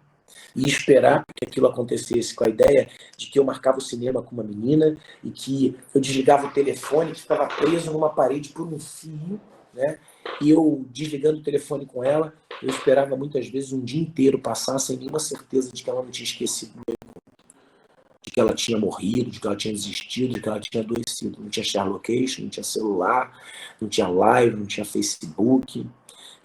E esperar que aquilo acontecesse, com a ideia de que eu marcava o cinema com uma menina e que eu desligava o telefone que ficava preso numa parede por um fio, né? E eu desligando o telefone com ela, eu esperava muitas vezes um dia inteiro passar sem nenhuma certeza de que ela não tinha esquecido, de que ela tinha morrido, de que ela tinha desistido, de que ela tinha adoecido. Não tinha share location, não tinha celular, não tinha live, não tinha Facebook.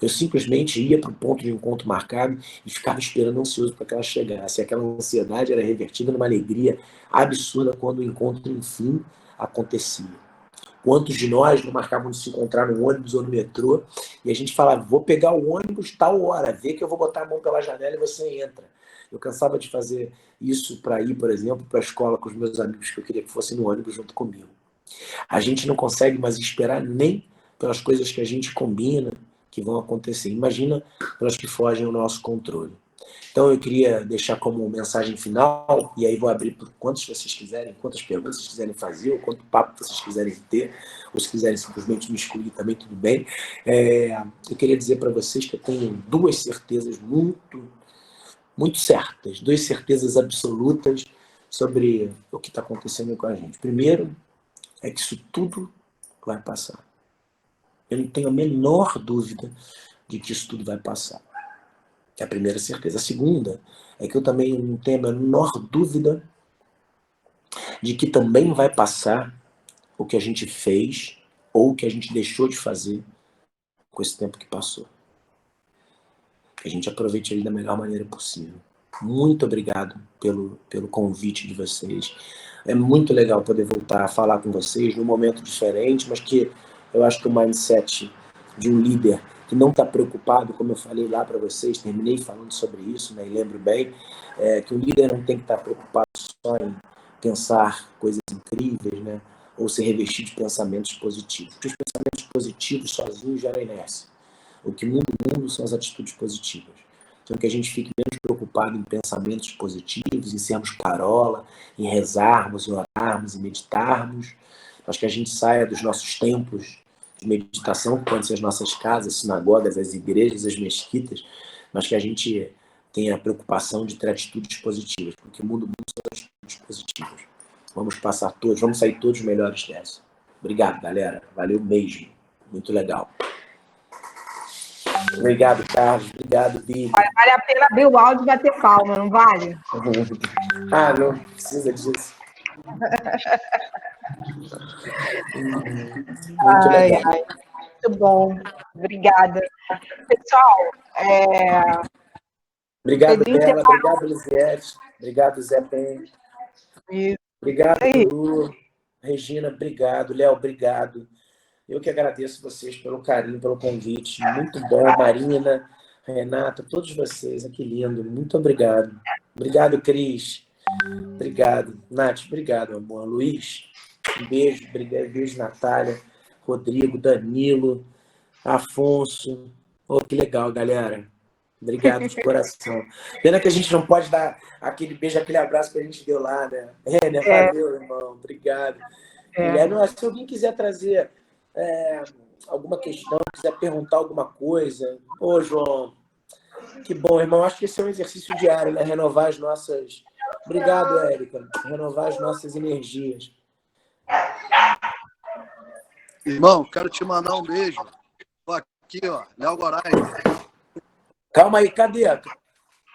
Eu simplesmente ia para o ponto de encontro marcado e ficava esperando ansioso para que ela chegasse. E aquela ansiedade era revertida numa alegria absurda quando o encontro, enfim, acontecia. Quantos de nós não marcavam de se encontrar no ônibus ou no metrô e a gente falava, vou pegar o ônibus tal hora, vê que eu vou botar a mão pela janela e você entra. Eu cansava de fazer isso para ir, por exemplo, para a escola com os meus amigos que eu queria que fossem no ônibus junto comigo. A gente não consegue mais esperar nem pelas coisas que a gente combina que vão acontecer. Imagina pelas que fogem ao nosso controle. Então eu queria deixar como mensagem final, e aí vou abrir por quantos vocês quiserem, quantas perguntas vocês quiserem fazer, ou quanto papo vocês quiserem ter, ou se quiserem simplesmente me excluir também, tudo bem. Eu queria dizer para vocês que eu tenho duas certezas muito certas, duas certezas absolutas sobre o que está acontecendo com a gente. Primeiro, é que isso tudo vai passar. Eu não tenho a menor dúvida de que isso tudo vai passar. É a primeira certeza. A segunda é que eu também não tenho a menor dúvida de que também vai passar o que a gente fez ou o que a gente deixou de fazer com esse tempo que passou. Que a gente aproveite ele da melhor maneira possível. Muito obrigado pelo convite de vocês. É muito legal poder voltar a falar com vocês num momento diferente, mas que eu acho que o mindset de um líder que não está preocupado, como eu falei lá para vocês, terminei falando sobre isso, né, e lembro bem, que o líder não tem que estar preocupado só em pensar coisas incríveis, né, ou se revestir de pensamentos positivos. Porque os pensamentos positivos sozinhos geram inércia. O que muda o mundo são as atitudes positivas. Então, que a gente fique menos preocupado em pensamentos positivos, em sermos parola, em rezarmos, em orarmos, em meditarmos, mas que a gente saia dos nossos templos de meditação, que podem ser as nossas casas, as sinagogas, as igrejas, as mesquitas, mas que a gente tenha a preocupação de ter atitudes positivas, porque o mundo são atitudes positivas. Vamos sair todos melhores dessa. Obrigado, galera. Valeu mesmo. Muito legal. Obrigado, Carlos. Obrigado, Vivi. Vale a pena abrir o áudio e bater palma, não vale? Ah, não precisa disso. Muito legal. Muito bom. Obrigada. Pessoal, Obrigado, Bela. Obrigado, Lisiete. Obrigado, Zé Pen. Obrigado, Lu. Regina, obrigado. Léo, obrigado. Eu que agradeço vocês pelo carinho, pelo convite. Muito bom, Marina, Renata, todos vocês. Que lindo. Muito obrigado. Obrigado, Cris. Obrigado. Nath, obrigado, amor. Luiz, um beijo. Obrigado. Beijo, Natália. Rodrigo, Danilo, Afonso. Oh, que legal, galera. Obrigado de coração. Pena que a gente não pode dar aquele beijo, aquele abraço que a gente deu lá, né? Né? Valeu, irmão. Obrigado. Guilherme, se alguém quiser trazer alguma questão, quiser perguntar alguma coisa. Ô, João, que bom, irmão. Acho que esse é um exercício diário, né? Renovar as nossas... Obrigado, Érica. Renovar as nossas energias. Irmão, quero te mandar um beijo. Tô aqui, ó, Léo Gorais. Calma aí, cadê?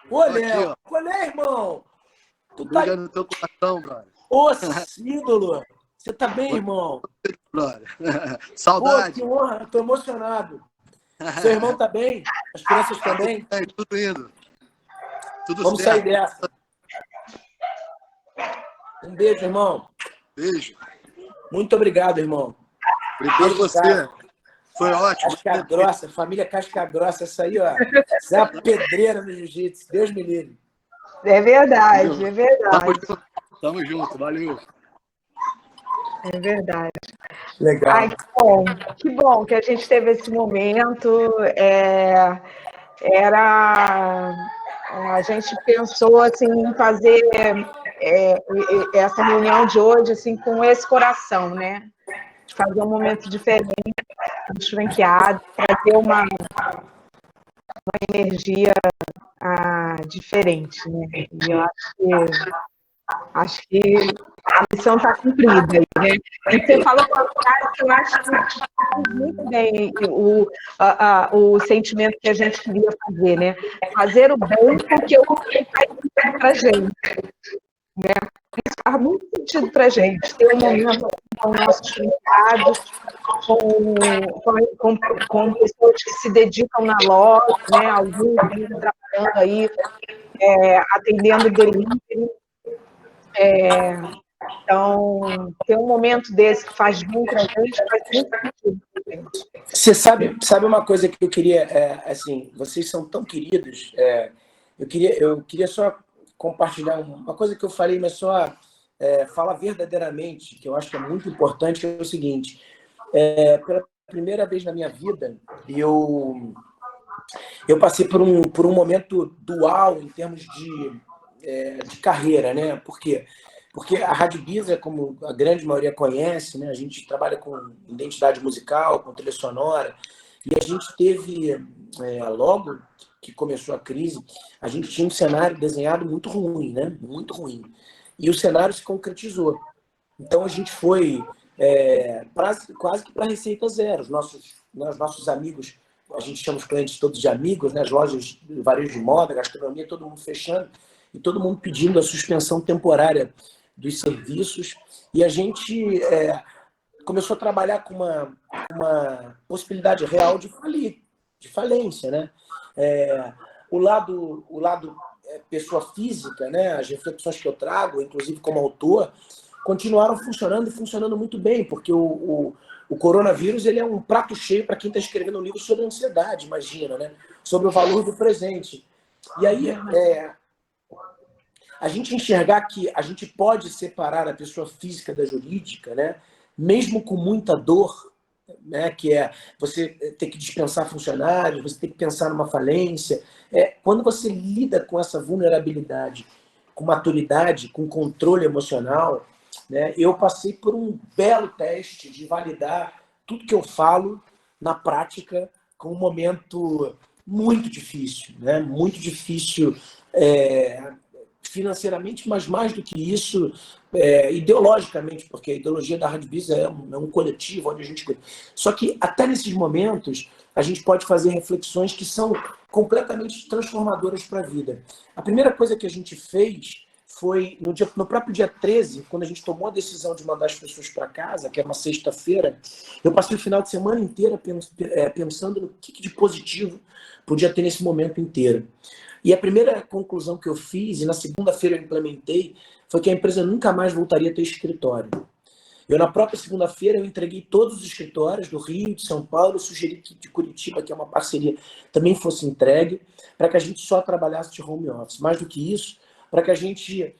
Ô, Léo. Olha, irmão. Tu tá... no teu coração, brother. Ô, ídolo. Você tá bem, irmão? Brother. Saudade. Pô, que honra. Eu tô emocionado. Seu irmão tá bem? As crianças estão bem? Tudo indo. Tudo Vamos certo. sair dessa. Um beijo, irmão. Beijo. Muito obrigado, irmão. Obrigado a você. Foi ótimo. Casca grossa, família Casca Grossa, essa aí, ó. Isso é uma pedreira no jiu-jitsu. Deus me livre. É verdade, é verdade. Tamo junto, valeu. É verdade. Legal. Ai, que bom que a gente teve esse momento. A gente pensou assim, em fazer essa reunião de hoje assim, com esse coração, né? De fazer um momento diferente, dos franqueados, trazer uma energia diferente, né? E eu acho que a missão está cumprida aí, né? E você falou uma frase que eu acho que faz muito bem o sentimento que a gente queria fazer, né? Fazer o bem porque o bem faz sentido para a gente, né? Isso faz muito sentido para a gente, ter um momento com nossos franqueados, com pessoas que se dedicam na loja, né? Alguns trabalhando aí, atendendo delivery. Então, ter um momento desse que faz bem para a gente faz muito sentido. Você sabe uma coisa que eu queria, assim, vocês são tão queridos, eu queria só compartilhar uma coisa que eu falei, mas só falar verdadeiramente, que eu acho que é muito importante, que é o seguinte, pela primeira vez na minha vida, eu passei por um momento dual em termos de carreira, né? Por quê? Porque a Rádio Bisa, como a grande maioria conhece, né? A gente trabalha com identidade musical, com trilha sonora, e a gente teve, logo que começou a crise, a gente tinha um cenário desenhado muito ruim, né? Muito ruim. E o cenário se concretizou. Então a gente foi quase que para receita zero. Os nossos amigos, a gente chama os clientes todos de amigos, né? As lojas de varejo de moda, gastronomia, todo mundo fechando, e todo mundo pedindo a suspensão temporária dos serviços, e a gente começou a trabalhar com uma possibilidade real de falir, de falência, né? O lado pessoa física, né? As reflexões que eu trago, inclusive como autor, continuaram funcionando e funcionando muito bem, porque o coronavírus ele é um prato cheio para quem está escrevendo um livro sobre ansiedade, imagina, né? Sobre o valor do presente. E aí, a gente enxergar que a gente pode separar a pessoa física da jurídica, né? Mesmo com muita dor, né? Que é você ter que dispensar funcionários, você ter que pensar numa falência. Quando você lida com essa vulnerabilidade, com maturidade, com controle emocional, né? Eu passei por um belo teste de validar tudo que eu falo na prática com um momento muito difícil, né? Muito difícil financeiramente, mas mais do que isso, ideologicamente, porque a ideologia da Hard Business é um coletivo onde a gente... Só que até nesses momentos a gente pode fazer reflexões que são completamente transformadoras para a vida. A primeira coisa que a gente fez foi no próprio dia 13, quando a gente tomou a decisão de mandar as pessoas para casa, que é uma sexta-feira, eu passei o final de semana inteira pensando no que de positivo podia ter nesse momento inteiro. E a primeira conclusão que eu fiz, e na segunda-feira eu implementei, foi que a empresa nunca mais voltaria a ter escritório. Eu, na própria segunda-feira, eu entreguei todos os escritórios do Rio, de São Paulo, sugeri que de Curitiba, que é uma parceria, também fosse entregue, para que a gente só trabalhasse de home office. Mais do que isso, para que a gente,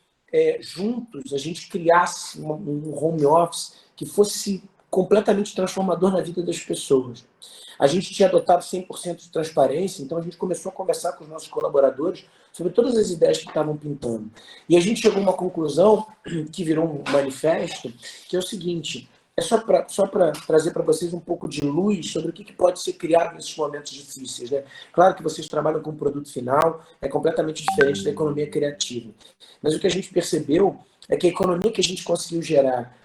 juntos, a gente criasse um home office que fosse completamente transformador na vida das pessoas. A gente tinha adotado 100% de transparência, então a gente começou a conversar com os nossos colaboradores sobre todas as ideias que estavam pintando. E a gente chegou a uma conclusão, que virou um manifesto, que é o seguinte: só para trazer para vocês um pouco de luz sobre o que pode ser criado nesses momentos difíceis, né? Claro que vocês trabalham com um produto final, é completamente diferente da economia criativa. Mas o que a gente percebeu é que a economia que a gente conseguiu gerar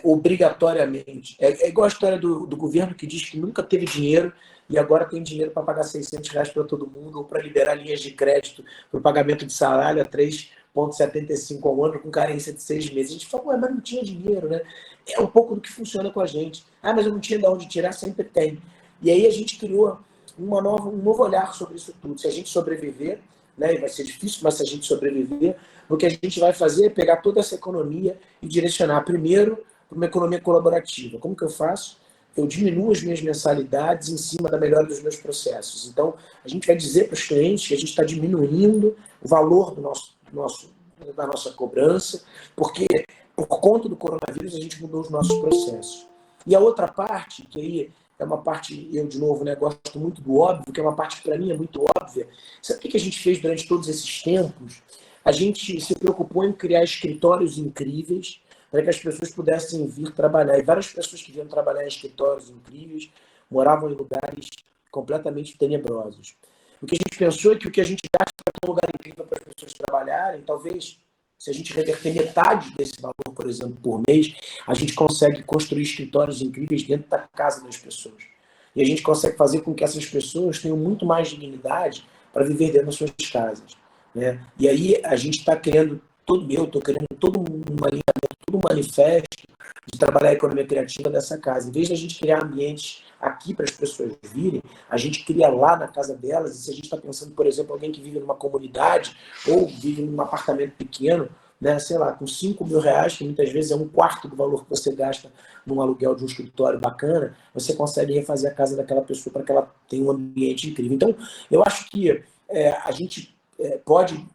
obrigatoriamente. É igual a história do governo que diz que nunca teve dinheiro e agora tem dinheiro para pagar R$600 para todo mundo ou para liberar linhas de crédito para o pagamento de salário a 3,75 ao ano com carência de 6 meses. A gente fala, mas não tinha dinheiro, né? É um pouco do que funciona com a gente. Mas eu não tinha de onde tirar, sempre tem. E aí a gente criou um novo olhar sobre isso tudo. Se a gente sobreviver, né, e vai ser difícil, mas se a gente sobreviver, o que a gente vai fazer é pegar toda essa economia e direcionar primeiro para uma economia colaborativa. Como que eu faço? Eu diminuo as minhas mensalidades em cima da melhora dos meus processos. Então, a gente vai dizer para os clientes que a gente está diminuindo o valor da nossa cobrança, porque por conta do coronavírus a gente mudou os nossos processos. E a outra parte, que aí é uma parte, eu de novo, né, gosto muito do óbvio, que é uma parte que para mim é muito óbvia. Sabe o que a gente fez durante todos esses tempos? A gente se preocupou em criar escritórios incríveis para que as pessoas pudessem vir trabalhar. E várias pessoas que vinham trabalhar em escritórios incríveis moravam em lugares completamente tenebrosos. O que a gente pensou é que o que a gente gasta para ter um lugar incrível para as pessoas trabalharem, talvez, se a gente reverter metade desse valor, por exemplo, por mês, a gente consegue construir escritórios incríveis dentro da casa das pessoas. E a gente consegue fazer com que essas pessoas tenham muito mais dignidade para viver dentro das suas casas, né? E aí a gente está criando estou criando todo um alinhamento, todo um manifesto de trabalhar a economia criativa dessa casa. Em vez de a gente criar ambientes aqui para as pessoas virem, a gente cria lá na casa delas. E se a gente está pensando, por exemplo, alguém que vive numa comunidade ou vive num apartamento pequeno, né, sei lá, com R$5.000, que muitas vezes é um quarto do valor que você gasta num aluguel de um escritório bacana, você consegue refazer a casa daquela pessoa para que ela tenha um ambiente incrível. Então, eu acho que a gente pode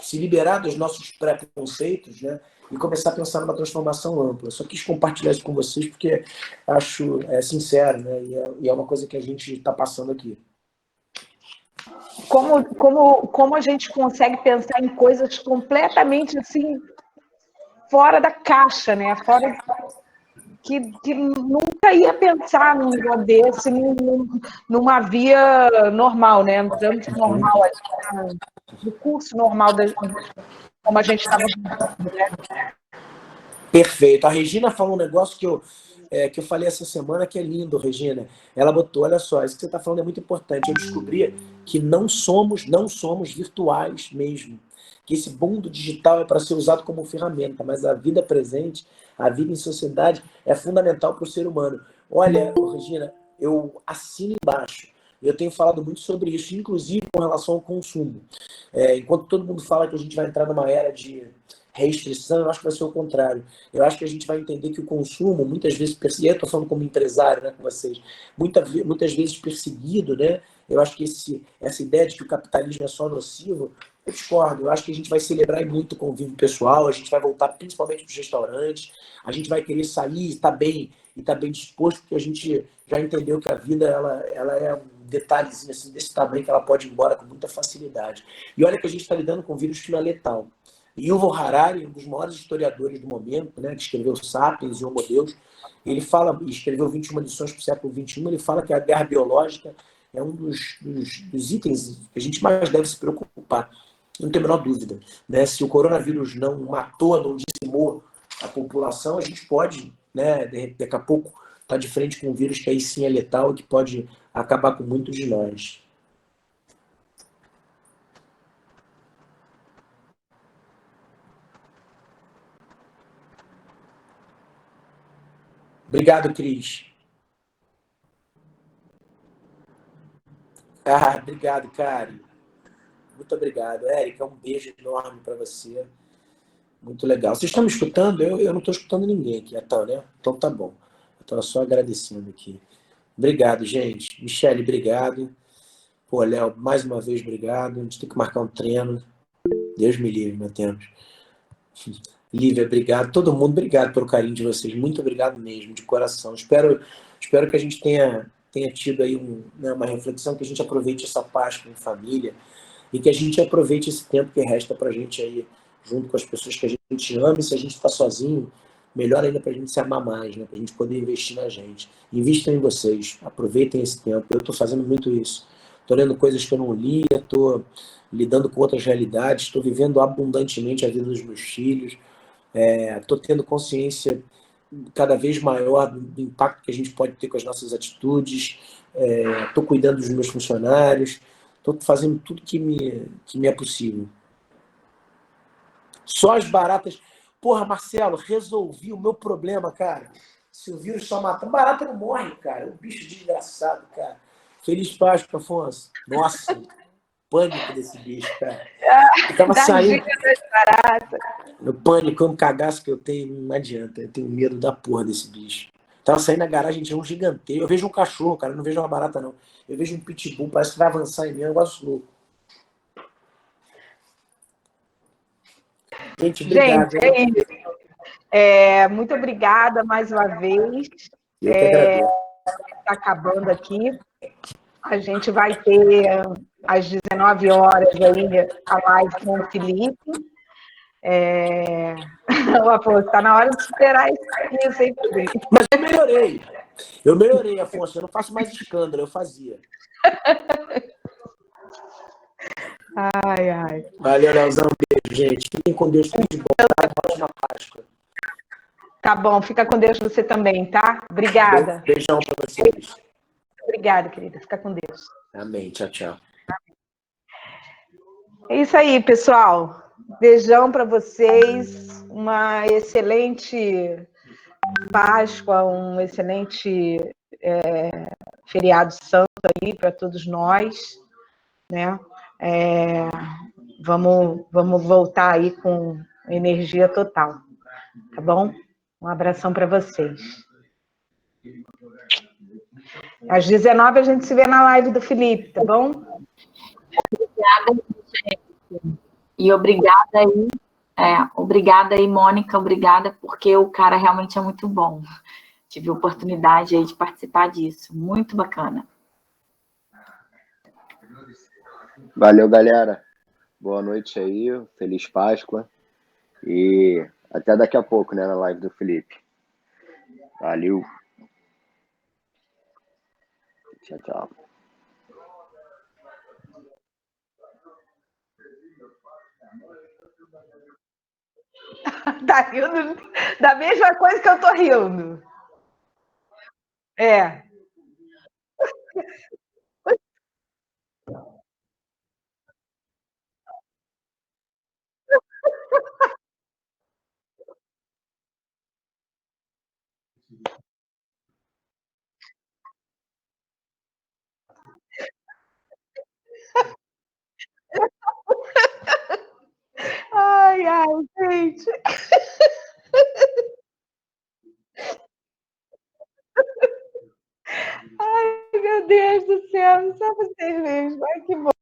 se liberar dos nossos preconceitos, né, e começar a pensar numa transformação ampla. Só quis compartilhar isso com vocês porque acho sincero, né, e é uma coisa que a gente está passando aqui. Como a gente consegue pensar em coisas completamente assim fora da caixa, né? Fora que nunca ia pensar num negócio desse, numa via normal, né? No trâmite normal, no curso normal, como a gente estava vendo, né? Perfeito. A Regina falou um negócio que eu falei essa semana que é lindo, Regina. Ela botou, olha só, isso que você está falando é muito importante. Eu descobri que não somos virtuais mesmo. que esse mundo digital é para ser usado como ferramenta, mas a vida presente, a vida em sociedade é fundamental para o ser humano. Olha, Regina, eu assino embaixo. Eu tenho falado muito sobre isso, inclusive com relação ao consumo. Enquanto todo mundo fala que a gente vai entrar numa era de restrição, eu acho que vai ser o contrário. Eu acho que a gente vai entender que o consumo, muitas vezes, e eu estou falando como empresário, né, com vocês, muitas vezes perseguido, né? Eu acho que essa ideia de que o capitalismo é só nocivo, eu discordo. Eu acho que a gente vai celebrar muito o convívio pessoal, a gente vai voltar principalmente para os restaurantes, a gente vai querer sair e tá bem disposto, porque a gente já entendeu que a vida ela é um detalhezinho assim, desse tamanho que ela pode ir embora com muita facilidade. E olha que a gente está lidando com um vírus que não é letal. Yuval Harari, um dos maiores historiadores do momento, né, que escreveu Sapiens e Homo Deus, ele fala, escreveu 21 lições para o século XXI, ele fala que a guerra biológica é um dos itens que a gente mais deve se preocupar, não tem a menor dúvida. Né? Se o coronavírus não matou, não dizimou a população, a gente pode, né, daqui a pouco, estar de frente com um vírus que aí sim é letal e que pode acabar com muitos de nós. Obrigado, Cris. Obrigado, Kari. Muito obrigado. Érica, um beijo enorme para você. Muito legal. Vocês estão me escutando? Eu não estou escutando ninguém aqui. Então, né? Então tá bom. Eu estou só agradecendo aqui. Obrigado, gente. Michele, obrigado. Pô, Léo, mais uma vez, obrigado. A gente tem que marcar um treino. Deus me livre, meu tempo. Lívia, obrigado. Todo mundo, obrigado pelo carinho de vocês. Muito obrigado mesmo, de coração. Espero que a gente tenha tido aí né, uma reflexão, que a gente aproveite essa Páscoa em família e que a gente aproveite esse tempo que resta para a gente aí, junto com as pessoas que a gente ama. E se a gente está sozinho, melhor ainda para a gente se amar mais, né? Para a gente poder investir na gente. Invistam em vocês, aproveitem esse tempo. Eu estou fazendo muito isso. Estou lendo coisas que eu não lia, estou lidando com outras realidades, estou vivendo abundantemente a vida dos meus filhos. Estou tendo consciência cada vez maior do impacto que a gente pode ter com as nossas atitudes. Estou cuidando dos meus funcionários. Estou fazendo tudo que me é possível. Só as baratas. Porra, Marcelo, resolvi o meu problema, cara. Se o vírus só mata. Barata não morre, cara. É um bicho desgraçado, cara. Feliz Páscoa, Afonso. Nossa, pânico desse bicho, cara. Eu tava saindo. No pânico, é um cagaço que eu tenho, não adianta. Eu tenho medo da porra desse bicho. Tava saindo na garagem, tinha um gigantesco. Eu vejo um cachorro, cara, eu não vejo uma barata, não. Eu vejo um pitbull, parece que vai avançar em mim, é um negócio louco. Gente, obrigado. Gente, é isso. Muito obrigada mais uma vez. Eu que agradeço. Está acabando aqui. A gente vai ter às 19 horas aí a live com o Felipe. O Afonso, está na hora de superar isso, hein, Felipe? Mas eu melhorei. Eu melhorei, Afonso. Eu não faço mais escândalo, eu fazia. Ai, ai. Valeu, Leozão. Beijo, gente. Fiquem com Deus. Tudo de bom. Tá? Ótima Páscoa. Tá bom, fica com Deus você também, tá? Obrigada. Beijão para vocês. Obrigada, querida. Fica com Deus. Amém. Tchau, tchau. É isso aí, pessoal. Beijão para vocês. Uma excelente Páscoa, um excelente feriado santo aí para todos nós, né? Vamos voltar aí com energia total, tá bom? Um abração para vocês. Às 19 a gente se vê na live do Felipe, tá bom? Obrigada, gente. E obrigada aí, Mônica, obrigada, porque o cara realmente é muito bom. Tive a oportunidade aí de participar disso. Muito bacana. Valeu, galera. Boa noite aí, feliz Páscoa. E até daqui a pouco, né, na live do Felipe. Valeu. Tchau, tchau. Tá rindo da mesma coisa que eu tô rindo. Ai, ai, gente. Ai, meu Deus do céu, só vocês mesmo. Ai, que bom.